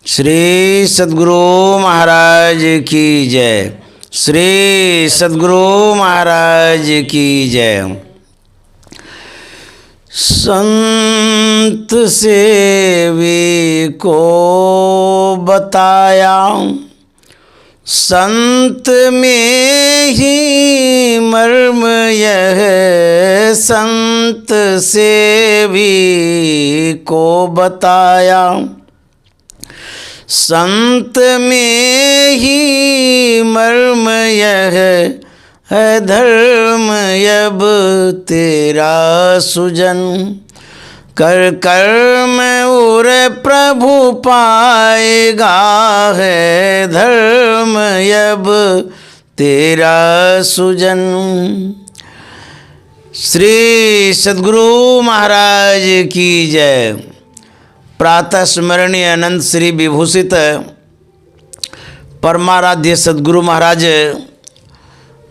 श्री सद्गुरु महाराज की जय। श्री सद्गुरु महाराज की जय। संत सेवी को बताया, संत में ही मर्म यह, संत सेवी को बताया। संत में ही मर्म यह है, धर्म यब तेरा सुजन। कर कर्म उर प्रभु पाएगा है, धर्म यब तेरा सुजन। श्री सद्गुरु महाराज की जय। प्रातः स्मरणीय अनंत श्री विभूषित परमाराध्य सद्गुरु महाराज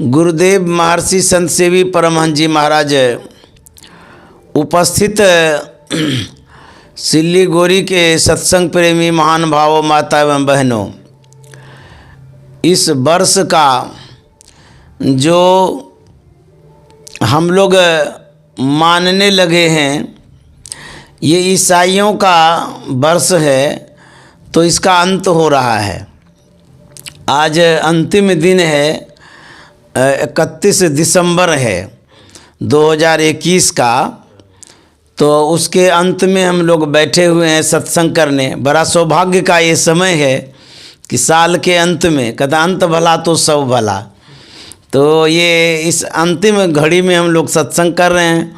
गुरुदेव महर्षि संत सेवी परमहंस जी महाराज, उपस्थित सिल्लीगुड़ी के सत्संग प्रेमी महान भावों, माता एवं बहनों, इस वर्ष का जो हम लोग मानने लगे हैं, ये ईसाइयों का वर्ष है, तो इसका अंत हो रहा है। आज अंतिम दिन है, 31 दिसंबर है 2021 का। तो उसके अंत में हम लोग बैठे हुए हैं सत्संग करने। बड़ा सौभाग्य का ये समय है कि साल के अंत में, कदा अंत भला तो सब भला, तो ये इस अंतिम घड़ी में हम लोग सत्संग कर रहे हैं।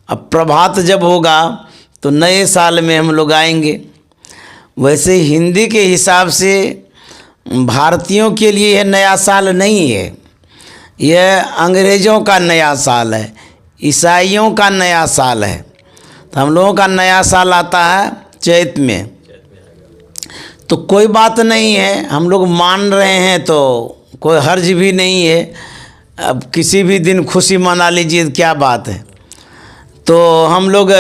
अब प्रभात जब होगा तो नए साल में हम लोग आएंगे। वैसे हिंदी के हिसाब से भारतीयों के लिए यह नया साल नहीं है, यह अंग्रेज़ों का नया साल है, ईसाइयों का नया साल है। तो हम लोगों का नया साल आता है चैत में। तो कोई बात नहीं है, हम लोग मान रहे हैं तो कोई हर्ज भी नहीं है। अब किसी भी दिन खुशी मना लीजिए, क्या बात है। तो हम लोग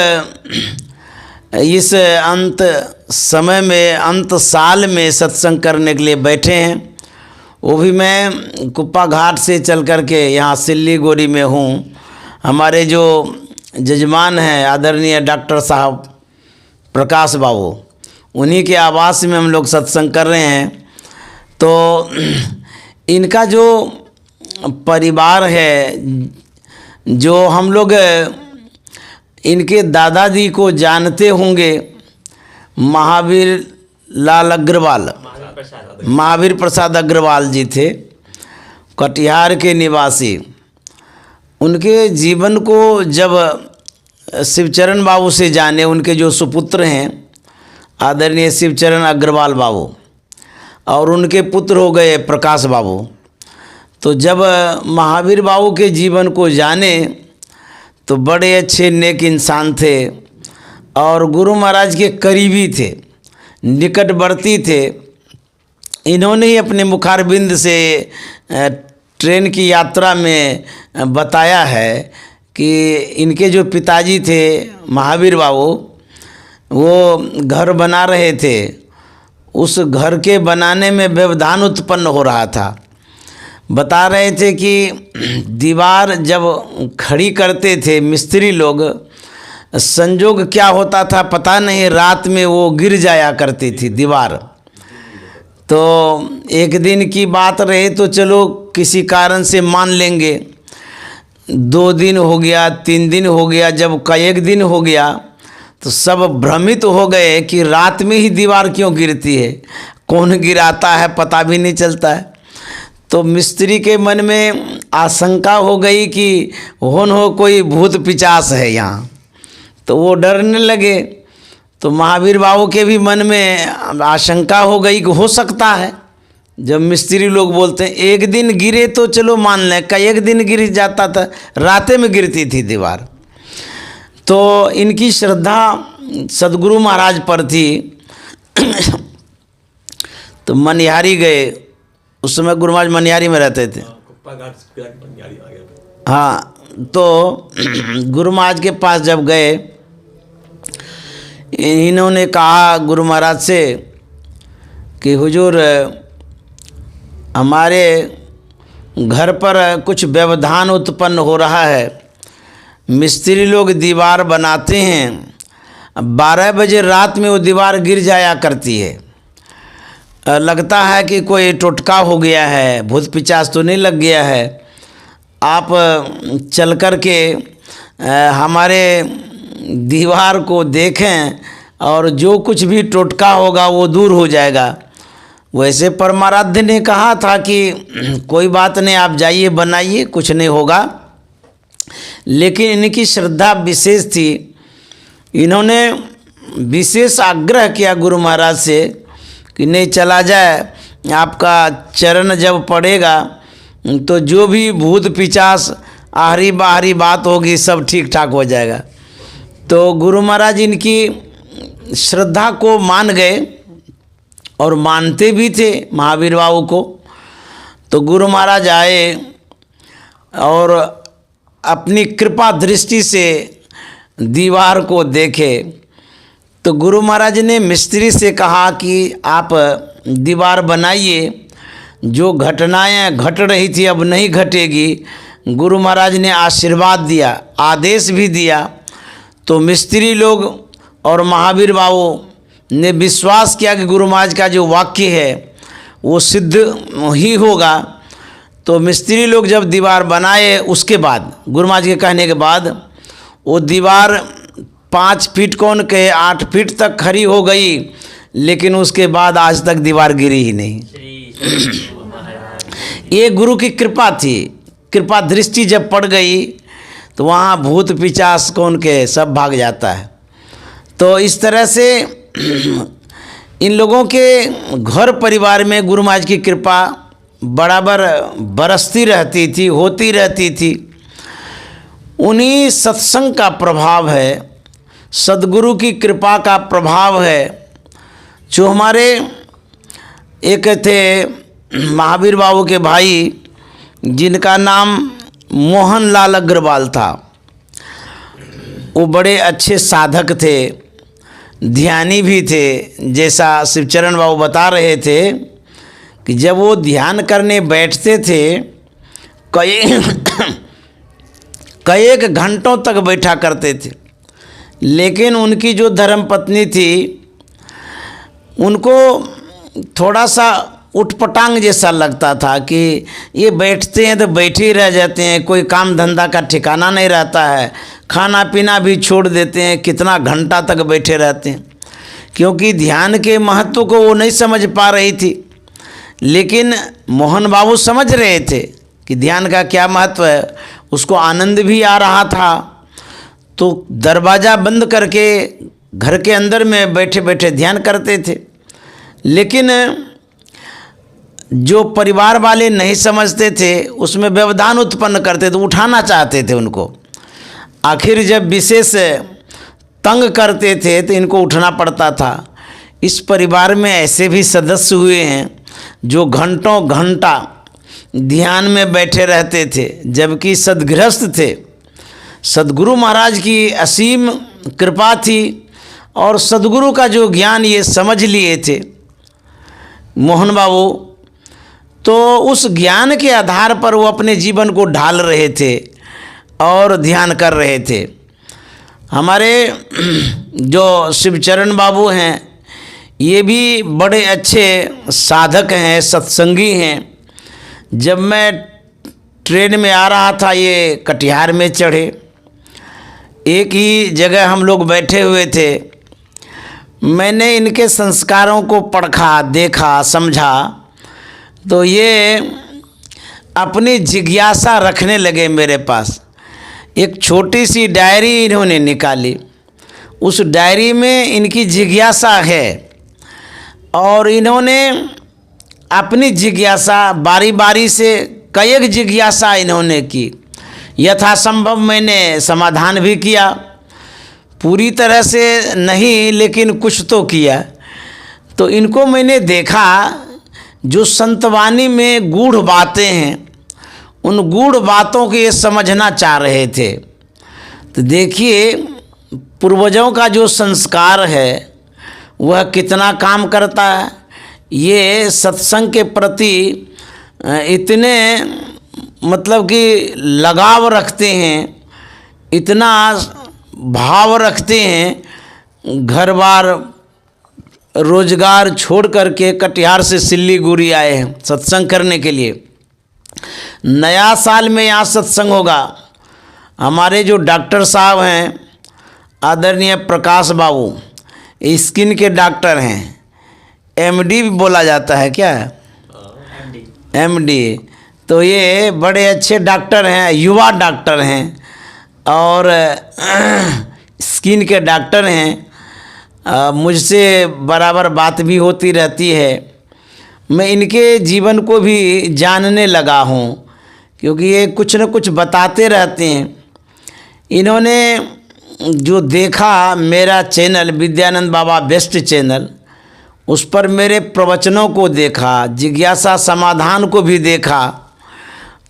इस अंत समय में, अंत साल में सत्संग करने के लिए बैठे हैं। वो भी मैं कुप्पा घाट से चल कर के यहाँ सिल्लीगुड़ी में हूँ। हमारे जो जजमान हैं आदरणीय डॉक्टर साहब प्रकाश बाबू, उन्हीं के आवास में हम लोग सत्संग कर रहे हैं। तो इनका जो परिवार है, जो हम लोग इनके दादाजी को जानते होंगे, महावीर लाल अग्रवाल, महावीर प्रसाद अग्रवाल जी थे, कटिहार के निवासी। उनके जीवन को जब शिवचरण बाबू से जाने, उनके जो सुपुत्र हैं आदरणीय शिवचरण अग्रवाल बाबू, और उनके पुत्र हो गए प्रकाश बाबू। तो जब महावीर बाबू के जीवन को जाने तो बड़े अच्छे नेक इंसान थे और गुरु महाराज के करीबी थे, निकटवर्ती थे। इन्होंने ही अपने मुखारबिंद से ट्रेन की यात्रा में बताया है कि इनके जो पिताजी थे महावीर बाबू, वो घर बना रहे थे। उस घर के बनाने में व्यवधान उत्पन्न हो रहा था। बता रहे थे कि दीवार जब खड़ी करते थे मिस्त्री लोग, संजोग क्या होता था पता नहीं, रात में वो गिर जाया करती थी दीवार। तो एक दिन की बात रहे तो चलो किसी कारण से मान लेंगे, 2 दिन हो गया, 3 दिन हो गया, जब का 1 दिन हो गया तो सब भ्रमित हो गए कि रात में ही दीवार क्यों गिरती है, कौन गिराता है पता भी नहीं चलता है। तो मिस्त्री के मन में आशंका हो गई कि हो कोई भूत पिचास है यहाँ। तो वो डरने लगे। तो महावीर बाबू के भी मन में आशंका हो गई कि हो सकता है। जब मिस्त्री लोग बोलते हैं 1 दिन गिरे तो चलो मान लें, का 1 दिन गिर जाता था, रातें में गिरती थी दीवार। तो इनकी श्रद्धा सद्गुरु महाराज पर थी। तो मनिहारी गए, उस समय गुरु महाराज मनिहारी में रहते थे। हाँ, तो गुरु महाराज के पास जब गए, इन्होंने कहा गुरु महाराज से कि हुजूर हमारे घर पर कुछ व्यवधान उत्पन्न हो रहा है। मिस्त्री लोग दीवार बनाते हैं, 12 बजे रात में वो दीवार गिर जाया करती है। लगता है कि कोई टोटका हो गया है, भूत पिचास तो नहीं लग गया है। आप चल कर के हमारे दीवार को देखें और जो कुछ भी टोटका होगा वो दूर हो जाएगा। वैसे परमाराध्य ने कहा था कि कोई बात नहीं, आप जाइए बनाइए, कुछ नहीं होगा। लेकिन इनकी श्रद्धा विशेष थी। इन्होंने विशेष आग्रह किया गुरु महाराज से कि नहीं, चला जाए, आपका चरण जब पड़ेगा तो जो भी भूत पिचास आहरी बाहरी बात होगी सब ठीक ठाक हो जाएगा। तो गुरु महाराज इनकी श्रद्धा को मान गए और मानते भी थे महावीर बाबू को। तो गुरु महाराज आए और अपनी कृपा दृष्टि से दीवार को देखे। तो गुरु महाराज ने मिस्त्री से कहा कि आप दीवार बनाइए, जो घटनाएं घट रही थी अब नहीं घटेगी। गुरु महाराज ने आशीर्वाद दिया, आदेश भी दिया। तो मिस्त्री लोग और महावीर बाबू ने विश्वास किया कि गुरु महाराज का जो वाक्य है वो सिद्ध ही होगा। तो मिस्त्री लोग जब दीवार बनाए, उसके बाद गुरु महाराज के कहने के बाद वो दीवार 5 फीट कौन कहे 8 फीट तक खड़ी हो गई। लेकिन उसके बाद आज तक दीवार गिरी ही नहीं। ये गुरु की कृपा थी। कृपा दृष्टि जब पड़ गई तो वहाँ भूत पिचास कौन के सब भाग जाता है। तो इस तरह से इन लोगों के घर परिवार में गुरु महाराज की कृपा बराबर बरसती रहती थी, होती रहती थी। उन्हीं सत्संग का प्रभाव है, सद्गुरु की कृपा का प्रभाव है। जो हमारे एक थे महावीर बाबू के भाई, जिनका नाम मोहन लाल अग्रवाल था। वो बड़े अच्छे साधक थे, ध्यानी भी थे। जैसा शिवचरण बाबू बता रहे थे कि जब वो ध्यान करने बैठते थे कई घंटों तक बैठा करते थे। लेकिन उनकी जो धर्मपत्नी थी, उनको थोड़ा सा उठपटांग जैसा लगता था कि ये बैठते हैं तो बैठे ही रह जाते हैं, कोई काम धंधा का ठिकाना नहीं रहता है, खाना पीना भी छोड़ देते हैं, कितना घंटा तक बैठे रहते हैं। क्योंकि ध्यान के महत्व को वो नहीं समझ पा रही थी। लेकिन मोहन बाबू समझ रहे थे कि ध्यान का क्या महत्व है, उसको आनंद भी आ रहा था। तो दरवाज़ा बंद करके घर के अंदर में बैठे बैठे ध्यान करते थे। लेकिन जो परिवार वाले नहीं समझते थे उसमें व्यवधान उत्पन्न करते थे, उठाना चाहते थे उनको। आखिर जब विशेष तंग करते थे तो इनको उठना पड़ता था। इस परिवार में ऐसे भी सदस्य हुए हैं जो घंटों घंटा ध्यान में बैठे रहते थे, जबकि सदगृहस्थ थे। सद्गुरु महाराज की असीम कृपा थी और सद्गुरु का जो ज्ञान ये समझ लिए थे मोहन बाबू, तो उस ज्ञान के आधार पर वो अपने जीवन को ढाल रहे थे और ध्यान कर रहे थे। हमारे जो शिवचरण बाबू हैं, ये भी बड़े अच्छे साधक हैं, सत्संगी हैं। जब मैं ट्रेन में आ रहा था, ये कटिहार में चढ़े, एक ही जगह हम लोग बैठे हुए थे। मैंने इनके संस्कारों को परखा, देखा, समझा। तो ये अपनी जिज्ञासा रखने लगे मेरे पास। एक छोटी सी डायरी इन्होंने निकाली। उस डायरी में इनकी जिज्ञासा है और इन्होंने अपनी जिज्ञासा बारी बारी से कई जिज्ञासा इन्होंने की। यथासंभव मैंने समाधान भी किया, पूरी तरह से नहीं लेकिन कुछ तो किया। तो इनको मैंने देखा, जो संतवाणी में गूढ़ बातें हैं, उन गूढ़ बातों को ये समझना चाह रहे थे। तो देखिए, पूर्वजों का जो संस्कार है वह कितना काम करता है। ये सत्संग के प्रति इतने मतलब कि लगाव रखते हैं, इतना भाव रखते हैं, घर बार रोजगार छोड़ करके कटिहार से सिल्लीगुड़ी आए हैं सत्संग करने के लिए। नया साल में यहाँ सत्संग होगा। हमारे जो डॉक्टर साहब हैं आदरणीय प्रकाश बाबू, स्किन के डॉक्टर हैं, एमडी भी बोला जाता है क्या? एमडी। तो ये बड़े अच्छे डॉक्टर हैं, युवा डॉक्टर हैं और स्किन के डॉक्टर हैं। मुझसे बराबर बात भी होती रहती है। मैं इनके जीवन को भी जानने लगा हूँ क्योंकि ये कुछ न कुछ बताते रहते हैं। इन्होंने जो देखा मेरा चैनल विद्यानंद बाबा बेस्ट चैनल, उस पर मेरे प्रवचनों को देखा, जिज्ञासा समाधान को भी देखा,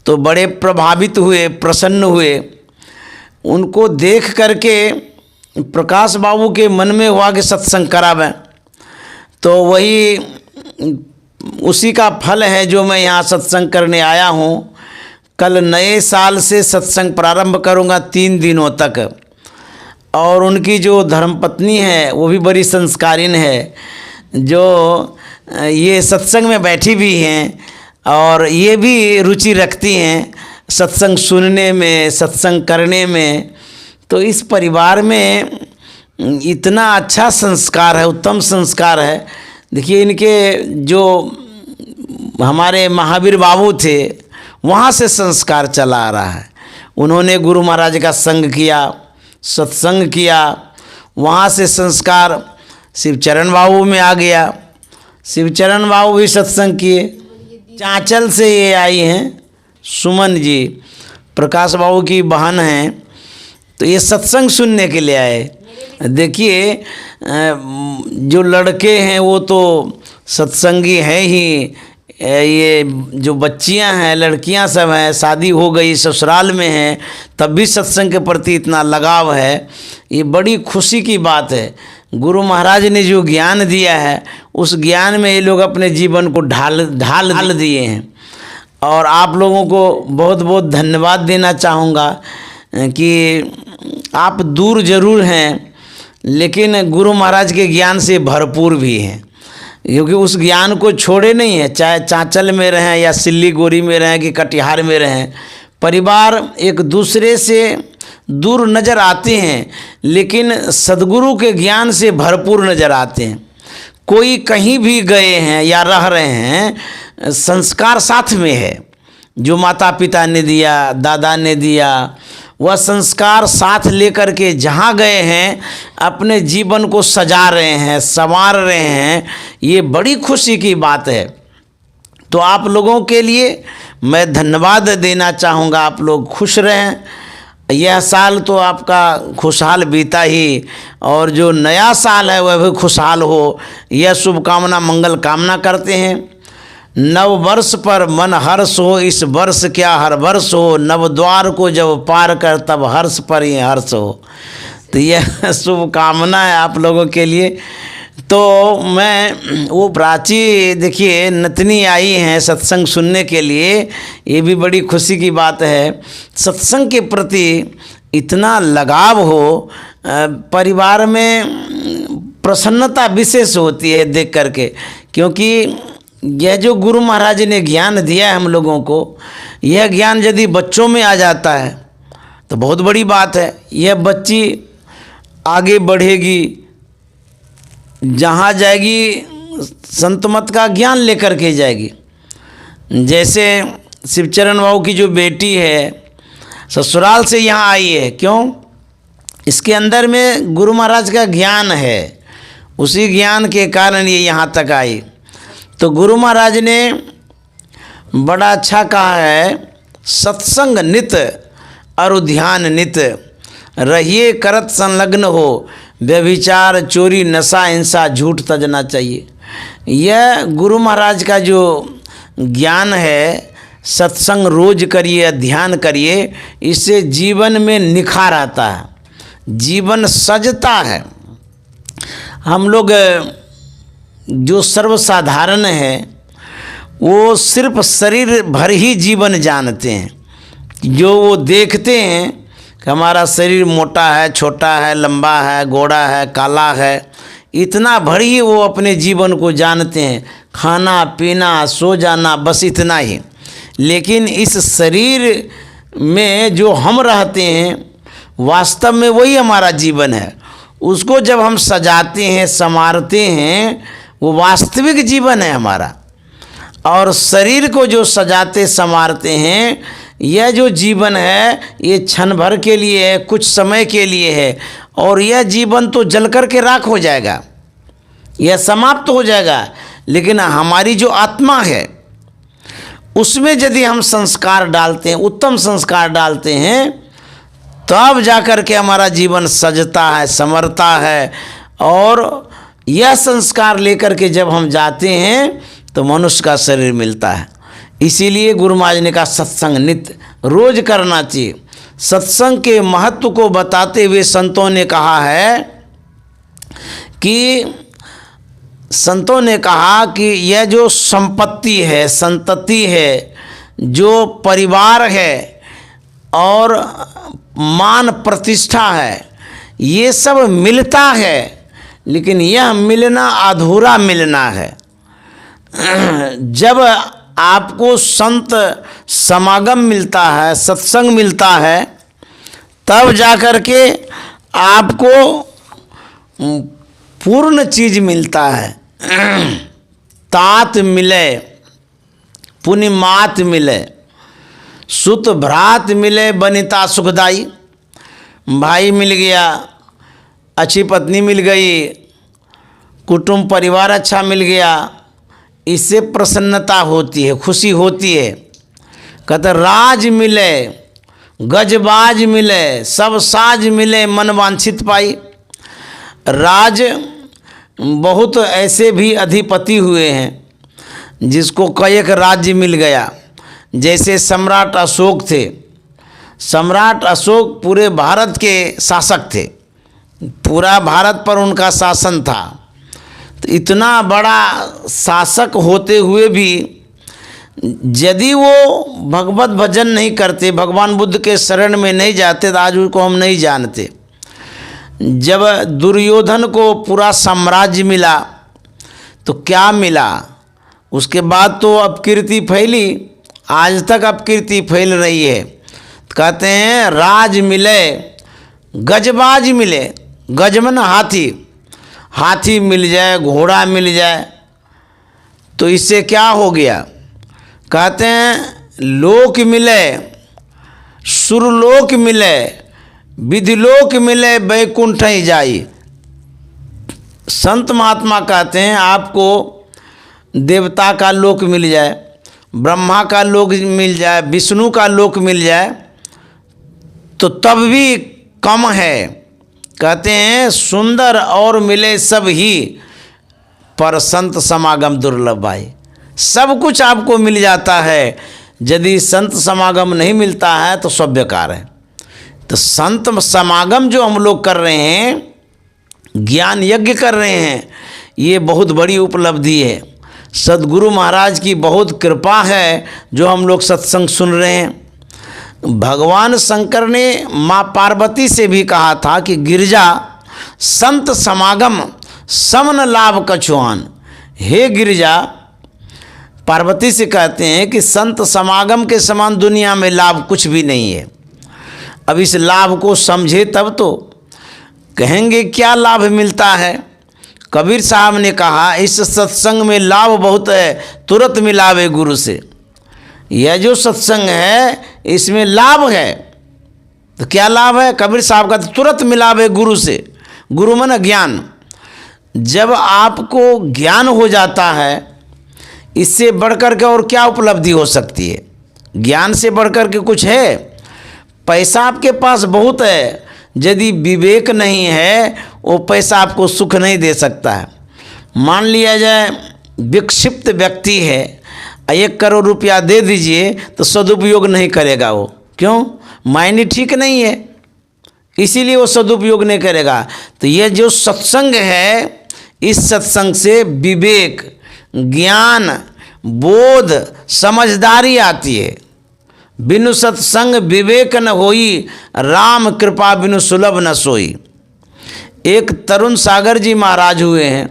तो बड़े प्रभावित हुए, प्रसन्न हुए। उनको देख करके प्रकाश बाबू के मन में हुआ कि सत्संग करावें। तो वही उसी का फल है जो मैं यहाँ सत्संग करने आया हूँ। कल नए साल से सत्संग प्रारंभ करूँगा 3 दिनों तक। और उनकी जो धर्मपत्नी है वो भी बड़ी संस्कारीन है, जो ये सत्संग में बैठी भी हैं और ये भी रुचि रखती हैं सत्संग सुनने में, सत्संग करने में। तो इस परिवार में इतना अच्छा संस्कार है, उत्तम संस्कार है। देखिए इनके जो हमारे महावीर बाबू थे वहाँ से संस्कार चला आ रहा है। उन्होंने गुरु महाराज का संग किया, सत्संग किया, वहाँ से संस्कार शिवचरण बाबू में आ गया। शिवचरण बाबू भी सत्संग किए। चांचल से ये आई हैं सुमन जी, प्रकाश बाबू की बहन हैं, तो ये सत्संग सुनने के लिए आए। देखिए जो लड़के हैं वो तो सत्संगी है ही, ये जो बच्चियां हैं, लड़कियां सब हैं, शादी हो गई, ससुराल में हैं, तब भी सत्संग के प्रति इतना लगाव है। ये बड़ी खुशी की बात है। गुरु महाराज ने जो ज्ञान दिया है उस ज्ञान में ये लोग अपने जीवन को ढाल दिए हैं। और आप लोगों को बहुत बहुत धन्यवाद देना चाहूँगा कि आप दूर जरूर हैं लेकिन गुरु महाराज के ज्ञान से भरपूर भी हैं, क्योंकि उस ज्ञान को छोड़े नहीं है। चाहे चांचल में रहें या सिल्लीगुड़ी में रहें कि कटिहार में रहें, परिवार एक दूसरे से दूर नज़र आते हैं लेकिन सद्गुरु के ज्ञान से भरपूर नज़र आते हैं। कोई कहीं भी गए हैं या रह रहे हैं, संस्कार साथ में है। जो माता पिता ने दिया, दादा ने दिया, वह संस्कार साथ लेकर के जहाँ गए हैं अपने जीवन को सजा रहे हैं, संवार रहे हैं। ये बड़ी खुशी की बात है। तो आप लोगों के लिए मैं धन्यवाद देना चाहूँगा। आप लोग खुश रहें। यह साल तो आपका खुशहाल बीता ही, और जो नया साल है वह भी खुशहाल हो, यह शुभकामना मंगल कामना करते हैं। नव वर्ष पर मन हर्ष हो, इस वर्ष क्या हर वर्ष हो, नव द्वार को जब पार कर तब हर्ष पर ही हर्ष हो। तो यह शुभकामना है आप लोगों के लिए। तो मैं वो प्राची देखिए नतनी आई हैं सत्संग सुनने के लिए, ये भी बड़ी खुशी की बात है। सत्संग के प्रति इतना लगाव हो, परिवार में प्रसन्नता विशेष होती है देख करके, क्योंकि यह जो गुरु महाराज ने ज्ञान दिया है हम लोगों को, यह ज्ञान यदि बच्चों में आ जाता है तो बहुत बड़ी बात है। यह बच्ची आगे बढ़ेगी, जहाँ जाएगी संत मत का ज्ञान लेकर के जाएगी। जैसे शिवचरण बाबू की जो बेटी है ससुराल से यहाँ आई है, क्यों? इसके अंदर में गुरु महाराज का ज्ञान है, उसी ज्ञान के कारण ये यहाँ तक आई। तो गुरु महाराज ने बड़ा अच्छा कहा है, सत्संग नित और ध्यान नित, रहिए करत संलग्न हो, व्यभिचार चोरी नशा हिंसा झूठ तजना चाहिए। यह गुरु महाराज का जो ज्ञान है, सत्संग रोज करिए, ध्यान करिए, इससे जीवन में निखार आता है, जीवन सजता है। हम लोग जो सर्वसाधारण है वो सिर्फ शरीर भर ही जीवन जानते हैं। जो वो देखते हैं कि हमारा शरीर मोटा है, छोटा है, लंबा है, गोरा है, काला है, इतना भर ही वो अपने जीवन को जानते हैं। खाना पीना, सो जाना, बस इतना ही। लेकिन इस शरीर में जो हम रहते हैं वास्तव में वही हमारा जीवन है। उसको जब हम सजाते हैं, संवारते हैं, वो वास्तविक जीवन है हमारा। और शरीर को जो सजाते संवारते हैं, यह जो जीवन है ये क्षण भर के लिए है, कुछ समय के लिए है। और यह जीवन तो जल कर के राख हो जाएगा, यह समाप्त हो जाएगा। लेकिन हमारी जो आत्मा है उसमें यदि हम संस्कार डालते हैं, उत्तम संस्कार डालते हैं, तब जाकर के हमारा जीवन सजता है, संवरता है। और यह संस्कार लेकर के जब हम जाते हैं तो मनुष्य का शरीर मिलता है। इसीलिए गुरु महाराज ने कहा सत्संग नित्य रोज करना चाहिए। सत्संग के महत्व को बताते हुए संतों ने कहा है कि यह जो संपत्ति है, संतति है, जो परिवार है और मान प्रतिष्ठा है, ये सब मिलता है, लेकिन यह मिलना अधूरा मिलना है। जब आपको संत समागम मिलता है, सत्संग मिलता है, तब जाकर के आपको पूर्ण चीज मिलता है। तात मिले, पुनि मात मिले, सुत भ्रात मिले, बनिता सुखदाई। भाई मिल गया, अच्छी पत्नी मिल गई, कुटुंब परिवार अच्छा मिल गया, इससे प्रसन्नता होती है, खुशी होती है। कहते राज मिले, गजबाज मिले, सब साज मिले, मन वांछित पाई। राज बहुत ऐसे भी अधिपति हुए हैं जिसको कई एक राज्य मिल गया। जैसे सम्राट अशोक थे। सम्राट अशोक पूरे भारत के शासक थे, पूरा भारत पर उनका शासन था। तो इतना बड़ा शासक होते हुए भी यदि वो भगवत भजन नहीं करते, भगवान बुद्ध के शरण में नहीं जाते, तो आज उनको हम नहीं जानते। जब दुर्योधन को पूरा साम्राज्य मिला तो क्या मिला? उसके बाद तो अपकीर्ति फैली, आज तक अपकीर्ति फैल रही है। कहते हैं राज मिले, गजबाज मिले, गजमन हाथी, हाथी मिल जाए, घोड़ा मिल जाए तो इससे क्या हो गया? कहते हैं लोक मिले, सुरलोक मिले, विधिलोक मिले, वैकुंठ ही जाई। संत महात्मा कहते हैं आपको देवता का लोक मिल जाए, ब्रह्मा का लोक मिल जाए, विष्णु का लोक मिल जाए तो तब भी कम है। कहते हैं सुंदर और मिले सब ही, पर संत समागम दुर्लभ भाई। सब कुछ आपको मिल जाता है, यदि संत समागम नहीं मिलता है तो सब बेकार है। तो संत समागम जो हम लोग कर रहे हैं, ज्ञान यज्ञ कर रहे हैं, ये बहुत बड़ी उपलब्धि है। सद्गुरु महाराज की बहुत कृपा है जो हम लोग सत्संग सुन रहे हैं। भगवान शंकर ने माँ पार्वती से भी कहा था कि गिरिजा संत समागम समन लाभ कछुआन। हे गिरिजा, पार्वती से कहते हैं कि संत समागम के समान दुनिया में लाभ कुछ भी नहीं है। अब इस लाभ को समझे तब तो कहेंगे क्या लाभ मिलता है। कबीर साहब ने कहा इस सत्संग में लाभ बहुत है, तुरंत मिलावे गुरु से। यह जो सत्संग है इसमें लाभ है। तो क्या लाभ है? कबीर साहब का तुरंत मिलावे गुरु से। गुरु मन ज्ञान। जब आपको ज्ञान हो जाता है, इससे बढ़कर के और क्या उपलब्धि हो सकती है? ज्ञान से बढ़कर के कुछ है? पैसा आपके पास बहुत है, यदि विवेक नहीं है वो पैसा आपको सुख नहीं दे सकता है। मान लिया जाए विक्षिप्त व्यक्ति है, 1 करोड़ रुपया दे दीजिए तो सदुपयोग नहीं करेगा वो। क्यों? मायने ठीक नहीं है, इसीलिए वो सदुपयोग नहीं करेगा। तो ये जो सत्संग है इस सत्संग से विवेक, ज्ञान, बोध, समझदारी आती है। बिनु सत्संग विवेक न होई, राम कृपा बिनु सुलभ न सोई। एक तरुण सागर जी महाराज हुए हैं,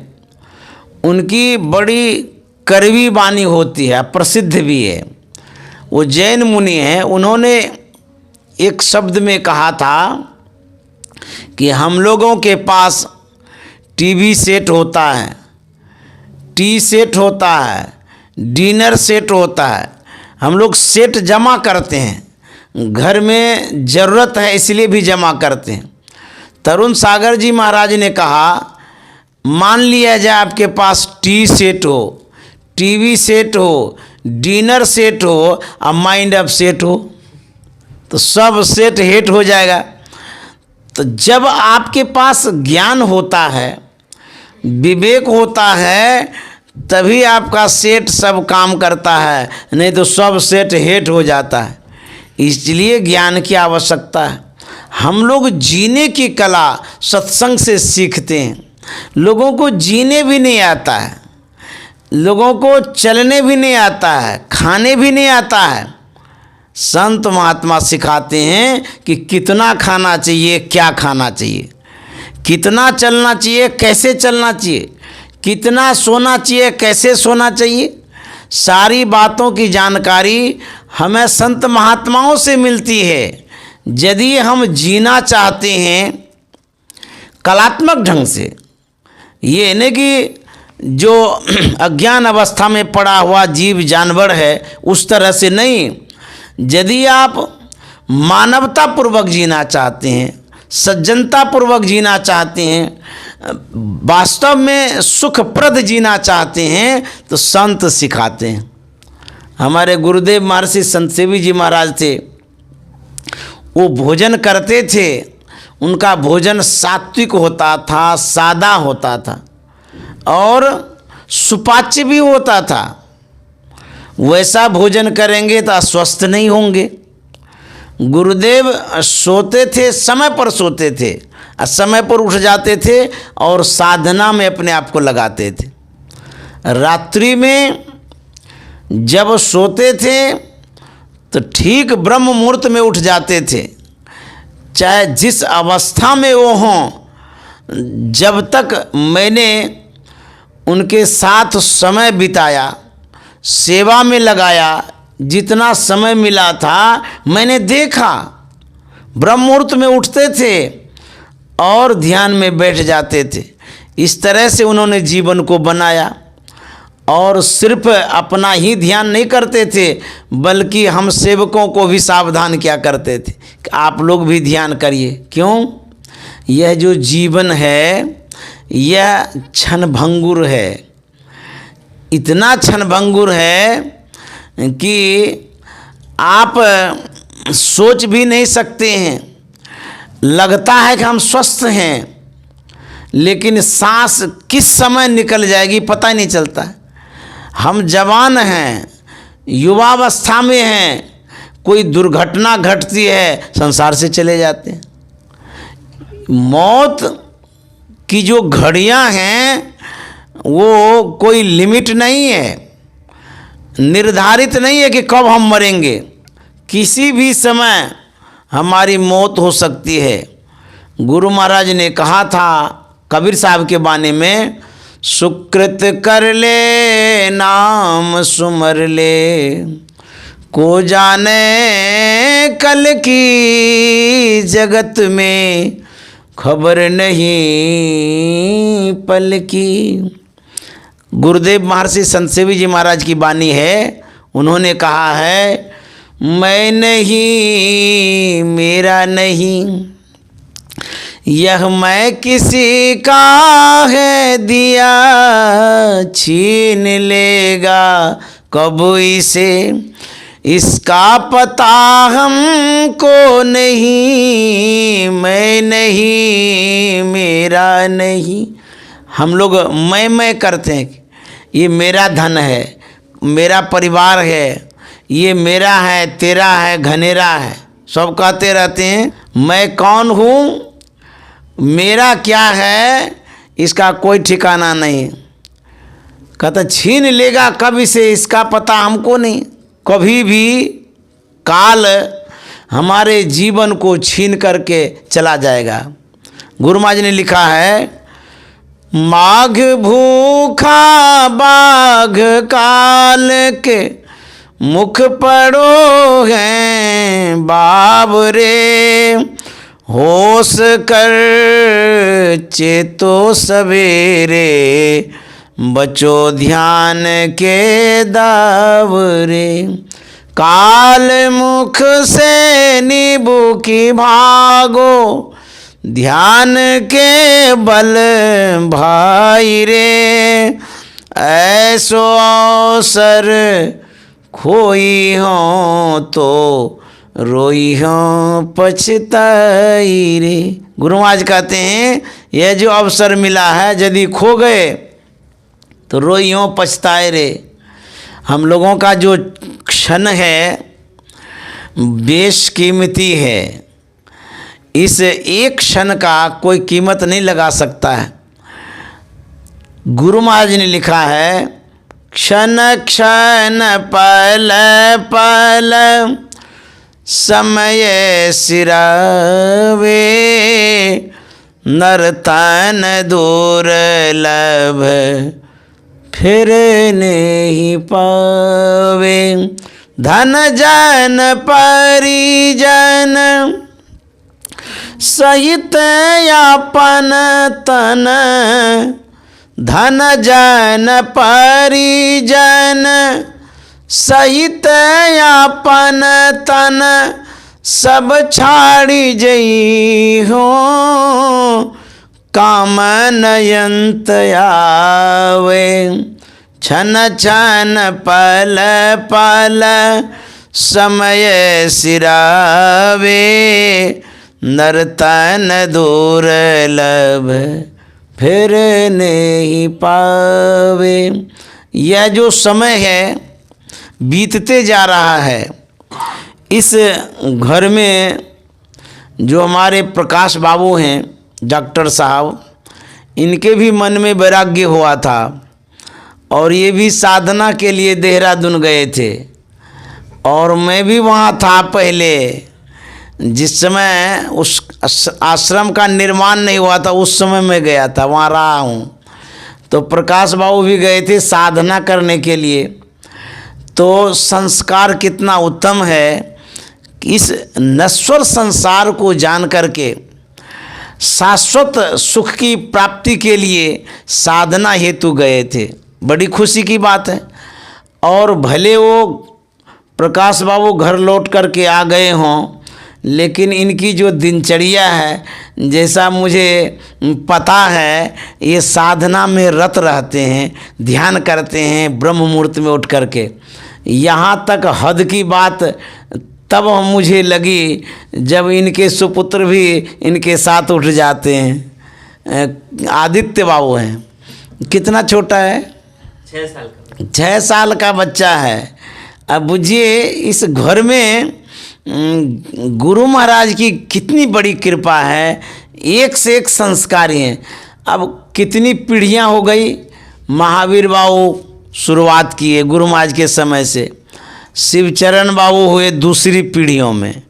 उनकी बड़ी कड़वी वाणी होती है, प्रसिद्ध भी है। वो जैन मुनि हैं। उन्होंने एक शब्द में कहा था कि हम लोगों के पास टीवी सेट होता है, टी सेट होता है, डिनर सेट होता है। हम लोग सेट जमा करते हैं, घर में ज़रूरत है इसलिए भी जमा करते हैं। तरुण सागर जी महाराज ने कहा, मान लिया जाए आपके पास टी सेट हो, टीवी सेट हो, डिनर सेट हो और माइंड अप सेट हो, तो सब सेट हेट हो जाएगा। तो जब आपके पास ज्ञान होता है, विवेक होता है, तभी आपका सेट सब काम करता है, नहीं तो सब सेट हेट हो जाता है। इसलिए ज्ञान की आवश्यकता है। हम लोग जीने की कला सत्संग से सीखते हैं। लोगों को जीने भी नहीं आता है, लोगों को चलने भी नहीं आता है, खाने भी नहीं आता है। संत महात्मा सिखाते हैं कि कितना खाना चाहिए, क्या खाना चाहिए, कितना चलना चाहिए, कैसे चलना चाहिए, कितना सोना चाहिए, कैसे सोना चाहिए। सारी बातों की जानकारी हमें संत महात्माओं से मिलती है। यदि हम जीना चाहते हैं कलात्मक ढंग से, ये नहीं कि जो अज्ञान अवस्था में पड़ा हुआ जीव जानवर है उस तरह से नहीं। यदि आप मानवतापूर्वक जीना चाहते हैं, सज्जनतापूर्वक जीना चाहते हैं, वास्तव में सुखप्रद जीना चाहते हैं, तो संत सिखाते हैं। हमारे गुरुदेव महर्षि संत सेवी जी महाराज थे, वो भोजन करते थे। उनका भोजन सात्विक होता था, सादा होता था और सुपाच्य भी होता था। वैसा भोजन करेंगे तो अस्वस्थ नहीं होंगे। गुरुदेव सोते थे, समय पर सोते थे, समय पर उठ जाते थे और साधना में अपने आप को लगाते थे। रात्रि में जब सोते थे तो ठीक ब्रह्म मुहूर्त में उठ जाते थे, चाहे जिस अवस्था में वो हों। जब तक मैंने उनके साथ समय बिताया, सेवा में लगाया, जितना समय मिला था मैंने देखा, ब्रह्म मुहूर्त में उठते थे और ध्यान में बैठ जाते थे। इस तरह से उन्होंने जीवन को बनाया और सिर्फ अपना ही ध्यान नहीं करते थे, बल्कि हम सेवकों को भी सावधान किया करते थे कि आप लोग भी ध्यान करिए। क्यों? यह जो जीवन है यह क्षणभंगुर है, इतना क्षणभंगुर है कि आप सोच भी नहीं सकते हैं। लगता है कि हम स्वस्थ हैं, लेकिन सांस किस समय निकल जाएगी पता ही नहीं चलता है। हम जवान हैं, युवावस्था में हैं, कोई दुर्घटना घटती है, संसार से चले जाते हैं। मौत की जो घड़ियां हैं वो कोई लिमिट नहीं है, निर्धारित नहीं है कि कब हम मरेंगे। किसी भी समय हमारी मौत हो सकती है। गुरु महाराज ने कहा था कबीर साहब के बाने में, सुकृत कर ले नाम सुमर ले, को जाने कल की जगत में खबर नहीं पल की। गुरुदेव महर्षि संत सेवी जी महाराज की वाणी है। उन्होंने कहा है, मैं नहीं मेरा नहीं, यह मैं किसी का है दिया, छीन लेगा कब इसे, इसका पता हमको नहीं, मैं नहीं मेरा नहीं। हम लोग मैं करते हैं, ये मेरा धन है, मेरा परिवार है, ये मेरा है, तेरा है, घनेरा है, सब कहते रहते हैं। मैं कौन हूँ, मेरा क्या है, इसका कोई ठिकाना नहीं। कहता छीन लेगा कब इसे, इसका पता हमको नहीं। कभी भी काल हमारे जीवन को छीन करके चला जाएगा। गुरु महाराज ने लिखा है, माघ भूखा बाघ काल के मुख पड़ो हैं बाबरे, होश कर चेतो सवेरे, बचो ध्यान के दावरे। काल मुख से नींबू की भागो, ध्यान के बल भाई रे, ऐसो अवसर खोई हो तो रोई हो पछताई रे। गुरु महाराज कहते हैं यह जो अवसर मिला है यदि खो गए तो रोई हो पछताए रे। हम लोगों का जो क्षण है बेशकीमती है, इस एक क्षण का कोई कीमत नहीं लगा सकता है। गुरु महाराज ने लिखा है, क्षण क्षण पल पल समय सिरावे, नर्तन दुर्लभ फिर नहीं पावे। धन जन परिजन सहित यापन तन, धन जन परिजन सहित यापन तन, सब छाड़ी जई हो काम नयंत आवे। छन छन पल पल समय सिरावे, नर्तन दुर्लभ फिर नहीं पावे। यह जो समय है बीतते जा रहा है। इस घर में जो हमारे प्रकाश बाबू हैं डॉक्टर साहब, इनके भी मन में वैराग्य हुआ था और ये भी साधना के लिए देहरादून गए थे और मैं भी वहाँ था पहले। जिस समय उस आश्रम का निर्माण नहीं हुआ था उस समय मैं गया था, वहाँ रहा हूँ। तो प्रकाश बाबू भी गए थे साधना करने के लिए। तो संस्कार कितना उत्तम है, इस नश्वर संसार को जान करके शाश्वत सुख की प्राप्ति के लिए साधना हेतु गए थे। बड़ी खुशी की बात है। और भले वो प्रकाश बाबू घर लौट करके आ गए हों, लेकिन इनकी जो दिनचर्या है, जैसा मुझे पता है, ये साधना में रत रहते हैं, ध्यान करते हैं ब्रह्म मुहूर्त में उठ करके। यहाँ तक हद की बात तब मुझे लगी जब इनके सुपुत्र भी इनके साथ उठ जाते हैं। आदित्य बाबू हैं, कितना छोटा है, 6 साल का। 6 साल का बच्चा है। अब बुझिए इस घर में गुरु महाराज की कितनी बड़ी कृपा है, एक से एक संस्कारी हैं। अब कितनी पीढ़ियां हो गई। महावीर बाबू शुरुआत किए गुरु महाराज के समय से, शिवचरण बाबू हुए दूसरी पीढ़ियों में,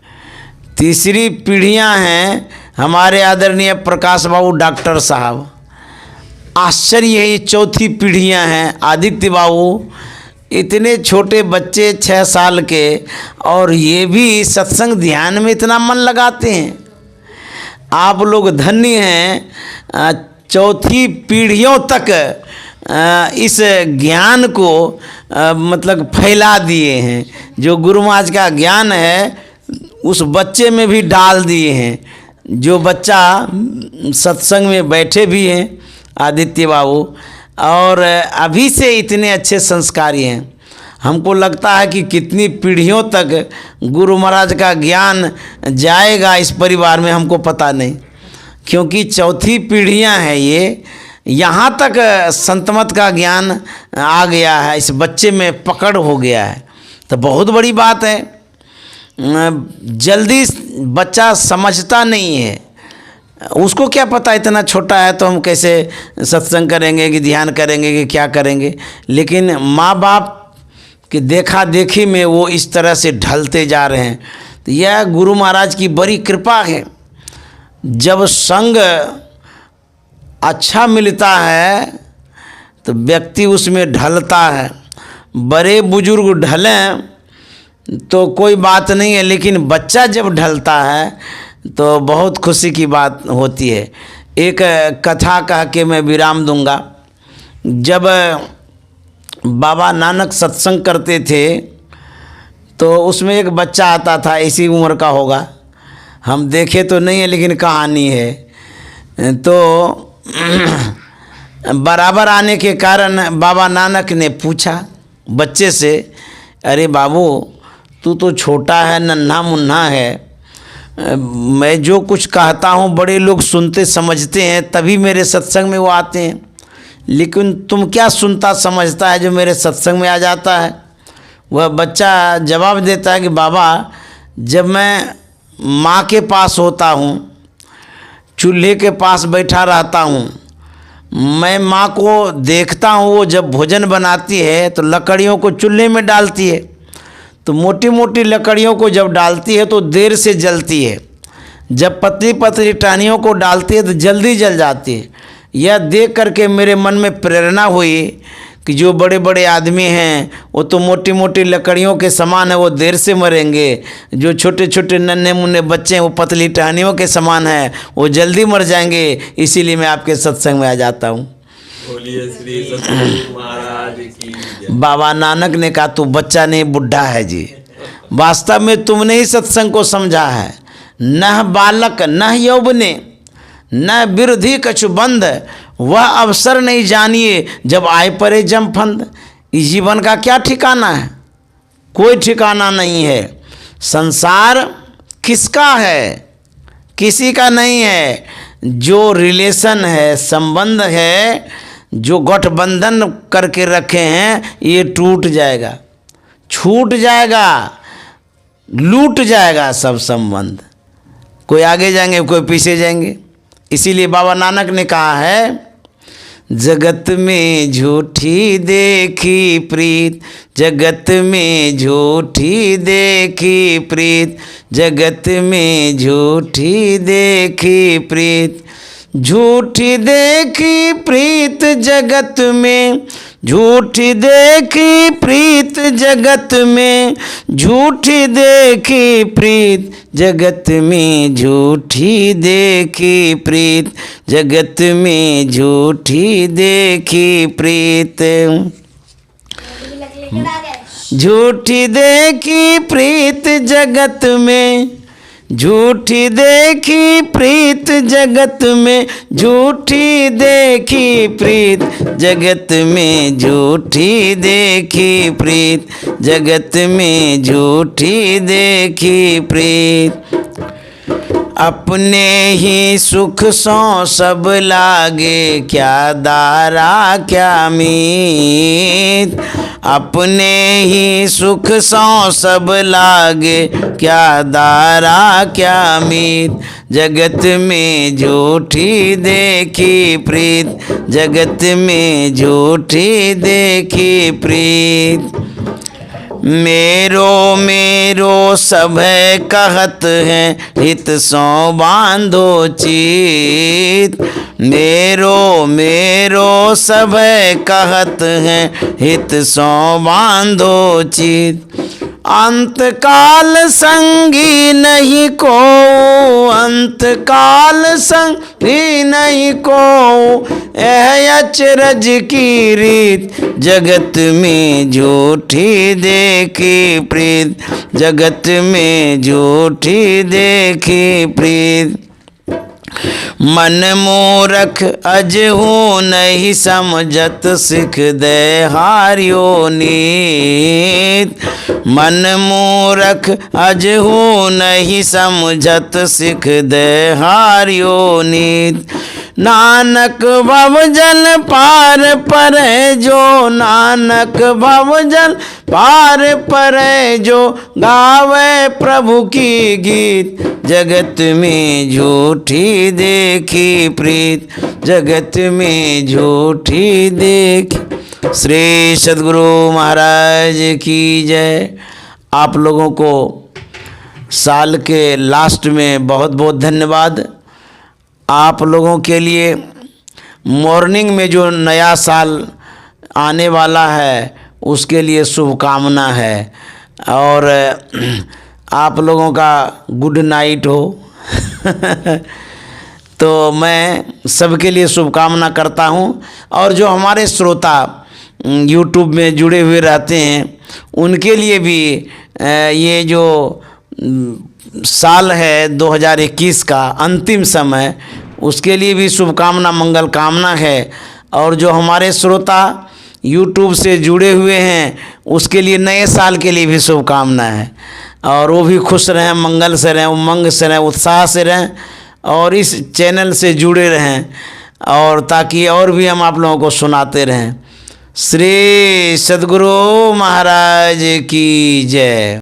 तीसरी पीढ़ियां हैं हमारे आदरणीय प्रकाश बाबू डॉक्टर साहब। आश्चर्य है, ये चौथी पीढ़ियां हैं आदित्य बाबू। इतने छोटे बच्चे 6 साल के, और ये भी सत्संग ध्यान में इतना मन लगाते हैं। आप लोग धन्य हैं, चौथी पीढ़ियों तक इस ज्ञान को मतलब फैला दिए हैं। जो गुरु महाराज का ज्ञान है उस बच्चे में भी डाल दिए हैं। जो बच्चा सत्संग में बैठे भी हैं आदित्य बाबू, और अभी से इतने अच्छे संस्कारी हैं। हमको लगता है कि कितनी पीढ़ियों तक गुरु महाराज का ज्ञान जाएगा इस परिवार में, हमको पता नहीं, क्योंकि चौथी पीढ़ियां हैं ये। यहाँ तक संतमत का ज्ञान आ गया है, इस बच्चे में पकड़ हो गया है, तो बहुत बड़ी बात है। जल्दी बच्चा समझता नहीं है, उसको क्या पता इतना छोटा है तो हम कैसे सत्संग करेंगे कि ध्यान करेंगे कि क्या करेंगे। लेकिन माँ बाप की देखा देखी में वो इस तरह से ढलते जा रहे हैं। तो यह गुरु महाराज की बड़ी कृपा है। जब संग अच्छा मिलता है तो व्यक्ति उसमें ढलता है। बड़े बुजुर्ग ढलें तो कोई बात नहीं है, लेकिन बच्चा जब ढलता है तो बहुत खुशी की बात होती है। एक कथा कह के मैं विराम दूंगा। जब बाबा नानक सत्संग करते थे तो उसमें एक बच्चा आता था, इसी उम्र का होगा, हम देखे तो नहीं है लेकिन कहानी है। तो बराबर आने के कारण बाबा नानक ने पूछा बच्चे से, अरे बाबू तू तो छोटा है, नन्हा मुन्ना है, मैं जो कुछ कहता हूँ बड़े लोग सुनते समझते हैं तभी मेरे सत्संग में वो आते हैं, लेकिन तुम क्या सुनता समझता है जो मेरे सत्संग में आ जाता है। वह बच्चा जवाब देता है कि बाबा जब मैं माँ के पास होता हूँ, चूल्हे के पास बैठा रहता हूँ, मैं माँ को देखता हूँ वो जब भोजन बनाती है तो लकड़ियों को चूल्हे में डालती है, तो मोटी मोटी लकड़ियों को जब डालती है तो देर से जलती है, जब पतली पतली टहनियों को डालती है तो जल्दी जल जाती है। यह देख करके मेरे मन में प्रेरणा हुई कि जो बड़े बड़े आदमी हैं वो तो मोटी मोटी लकड़ियों के समान है, वो देर से मरेंगे, जो छोटे छोटे नन्हे मुन्ने बच्चे हैं वो पतली टहनियों के समान है, वो जल्दी मर जाएंगे, इसीलिए मैं आपके सत्संग में आ जाता हूँ। बोलिए श्री सतगुरु महाराज की जय। बाबा नानक ने कहा तू बच्चा नहीं बुढ़ा है जी, वास्तव में तुमने ही सत्संग को समझा है। न बालक न यौवने न विरुद्धि कछु बंध, वह अवसर नहीं जानिए जब आए परे जमफंद। इस जीवन का क्या ठिकाना है? कोई ठिकाना नहीं है। संसार किसका है? किसी का नहीं है। जो रिलेशन है, संबंध है, जो गठबंधन करके रखे हैं, ये टूट जाएगा, छूट जाएगा, लूट जाएगा सब संबंध। कोई आगे जाएंगे, कोई पीछे जाएंगे। इसीलिए बाबा नानक ने कहा है, जगत में झूठी देखी प्रीत, जगत में झूठी देखी प्रीत, जगत में झूठी देखी प्रीत, झूठी देखी प्रीत जगत में, झूठी देखी प्रीत जगत में, झूठी देखी प्रीत जगत में, झूठी देखी प्रीत जगत में, झूठी देखी प्रीत, झूठी देखी प्रीत जगत में, झूठी देखी प्रीत जगत में, झूठी देखी प्रीत जगत में, झूठी देखी प्रीत जगत में, झूठी देखी प्रीत। अपने ही सुख सो सब लागे, क्या दारा क्या मीत, अपने ही सुख सो सब लागे, क्या दारा क्या मीत, जगत में झूठी देखी प्रीत, जगत में झूठी देखी प्रीत। मेरो मेरो सब कहत हैं, हित सो बांधो चीत, मेरो मेरो सब कहत हैं, हित सो बांधो चीत। अंत काल संगी नहीं को, अंत काल संगी नहीं को, यह अचरज की रीत, जगत में झूठी देखी प्रीत, जगत में झूठी देखी प्रीत। मन मूरख अजहू नहीं समझत, सिख दे हारियो नीत, मन मूरख अजहू नहीं समझत, सिख दे हारियो नीत। नानक भवजल पार परे जो, नानक भवजल पार परे जो, गावे प्रभु की गीत, जगत में झूठी देखी प्रीत, जगत में झूठी देखी। श्री सद्गुरु महाराज की जय। आप लोगों को साल के लास्ट में बहुत बहुत धन्यवाद। आप लोगों के लिए मॉर्निंग में जो नया साल आने वाला है उसके लिए शुभकामना है, और आप लोगों का गुड नाइट हो। तो मैं सबके लिए शुभकामना करता हूँ, और जो हमारे श्रोता यूट्यूब में जुड़े हुए रहते हैं उनके लिए भी ये जो साल है 2021 का अंतिम समय, उसके लिए भी शुभकामना मंगल कामना है। और जो हमारे श्रोता यूट्यूब से जुड़े हुए हैं उसके लिए नए साल के लिए भी शुभकामना है, और वो भी खुश रहें, मंगल से रहें, उमंग से रहें, उत्साह से रहें, और इस चैनल से जुड़े रहें, और ताकि और भी हम आप लोगों को सुनाते रहें। श्री सद्गुरु महाराज की जय।